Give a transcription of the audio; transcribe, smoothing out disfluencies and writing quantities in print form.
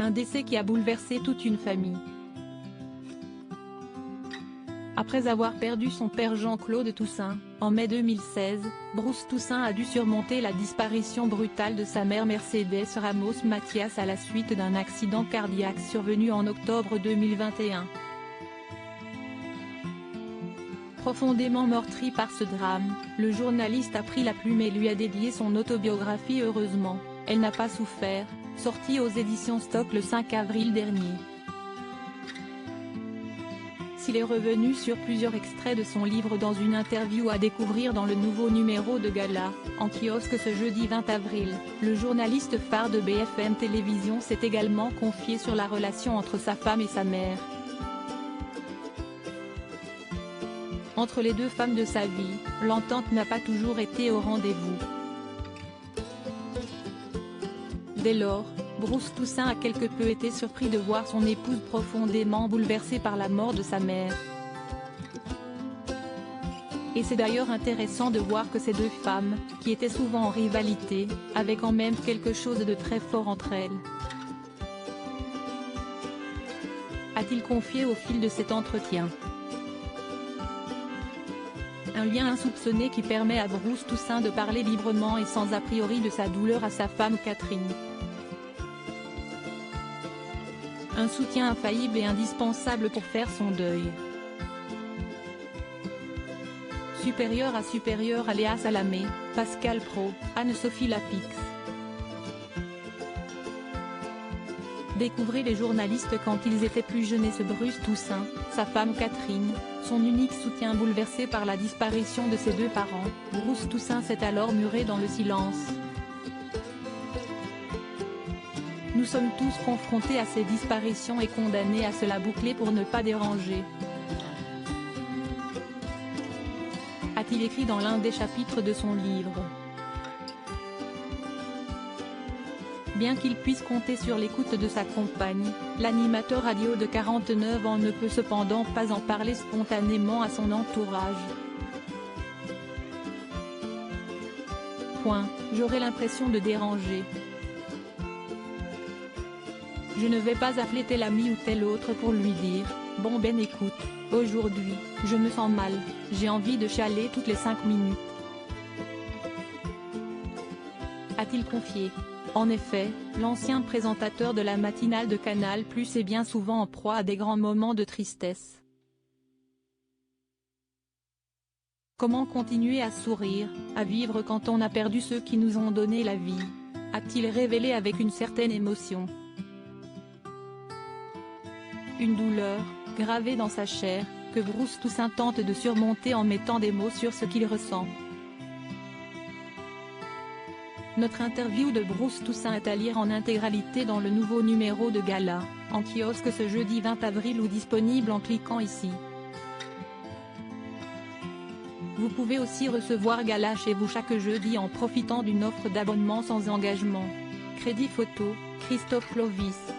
Un décès qui a bouleversé toute une famille. Après avoir perdu son père Jean-Claude Toussaint, en mai 2016, Bruce Toussaint a dû surmonter la disparition brutale de sa mère Mercedes Ramos Mathias à la suite d'un accident cardiaque survenu en octobre 2021. Profondément meurtri par ce drame, le journaliste a pris la plume et lui a dédié son autobiographie Heureusement, elle n'a pas souffert, sortie aux éditions Stock le 5 avril dernier. S'il est revenu sur plusieurs extraits de son livre dans une interview à découvrir dans le nouveau numéro de Gala, en kiosque ce jeudi 20 avril, le journaliste phare de BFM Télévision s'est également confié sur la relation entre sa femme et sa mère. Entre les deux femmes de sa vie, l'entente n'a pas toujours été au rendez-vous. Dès lors, Bruce Toussaint a quelque peu été surpris de voir son épouse profondément bouleversée par la mort de sa mère. Et c'est d'ailleurs intéressant de voir que ces deux femmes, qui étaient souvent en rivalité, avaient quand même quelque chose de très fort entre elles. A-t-il confié au fil de cet entretien. Un lien insoupçonné qui permet à Bruce Toussaint de parler librement et sans a priori de sa douleur à sa femme Catherine. Un soutien infaillible et indispensable pour faire son deuil. Supérieur à supérieur à Léa Salamé, Pascal Praud, Anne-Sophie Lapix. Découvrez les journalistes quand ils étaient plus jeunes et ce Bruce Toussaint, sa femme Catherine, son unique soutien bouleversé par la disparition de ses deux parents. Bruce Toussaint s'est alors muré dans le silence. Nous sommes tous confrontés à ces disparitions et condamnés à se la boucler pour ne pas déranger. A-t-il écrit dans l'un des chapitres de son livre. Bien qu'il puisse compter sur l'écoute de sa compagne, l'animateur radio de 49 ans ne peut cependant pas en parler spontanément à son entourage. J'aurais l'impression de déranger. Je ne vais pas appeler tel ami ou tel autre pour lui dire « Bon ben écoute, aujourd'hui, je me sens mal, j'ai envie de chialer toutes les 5 minutes. » A-t-il confié. En effet, l'ancien présentateur de la matinale de Canal+ est bien souvent en proie à des grands moments de tristesse. Comment continuer à sourire, à vivre quand on a perdu ceux qui nous ont donné la vie, a-t-il révélé avec une certaine émotion. Une douleur, gravée dans sa chair, que Bruce Toussaint tente de surmonter en mettant des mots sur ce qu'il ressent. Notre interview de Bruce Toussaint est à lire en intégralité dans le nouveau numéro de Gala, en kiosque ce jeudi 20 avril ou disponible en cliquant ici. Vous pouvez aussi recevoir Gala chez vous chaque jeudi en profitant d'une offre d'abonnement sans engagement. Crédit photo, Christophe Clovis.